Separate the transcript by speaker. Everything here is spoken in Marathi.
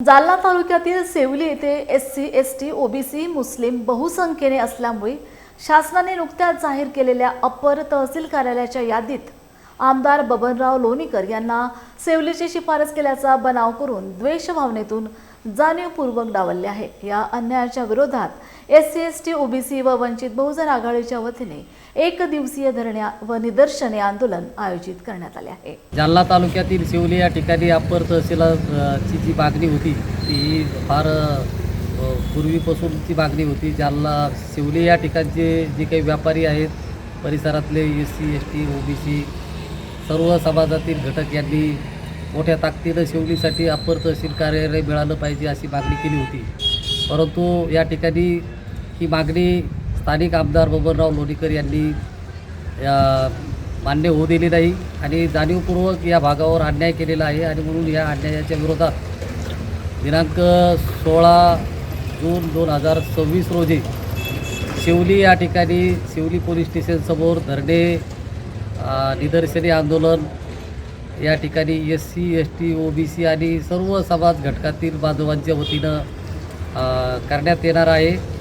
Speaker 1: जालना तालुक्यातील सेवली येथे एससी, एसटी, ओबीसी, मुस्लिम बहुसंख्येने असल्यामुळे शासनाने नुकत्याच जाहीर केलेल्या अप्पर तहसील कार्यालयाच्या यादीत आमदार बबनराव लोणीकर यांना सेवलीची शिफारस केल्याचा बनाव करून द्वेष भावनेतून जाणीवपूर्वक डावलले आहे। या अन्यायाच्या विरोधात एससी, एसटी, ओबीसी व वंचित बहुजन आघाडीच्या वतीने एक दिवसीय धरणे व निदर्शने आंदोलन आयोजित करण्यात आले आहे।
Speaker 2: जालना तालुक्यातील सेवली या ठिकाणी अप्पर तहसीलची जी मागणी होती ती फार पूर्वीपासूनची मागणी होती। जालना सेवली या ठिकाणचे जे काही व्यापारी आहेत, परिसरातले एससी, एसटी, ओबीसी सर्व समाजातील घटक यांनी मोठ्या ताकदीनं सेवलीसाठी अप्पर तहसील कार्यालय मिळालं पाहिजे अशी मागणी केली होती। परंतु या ठिकाणी ही मागणी स्थानिक आमदार बबनराव लोणीकर यांनी मान्य होऊ दिली नाही आणि जाणीवपूर्वक या भागावर अन्याय केलेला आहे आणि म्हणून या अन्यायाच्या विरोधात दिनांक 16 जून 2026 रोजी सेवली या ठिकाणी सेवली पोलीस स्टेशनसमोर धरणे, निदर्शने आंदोलन या ठिकाणी एससी, एसटी, ओबीसी आणि सर्व समाज घटकातील बांधवांच्या वतीनं करण्यात येणार आहे।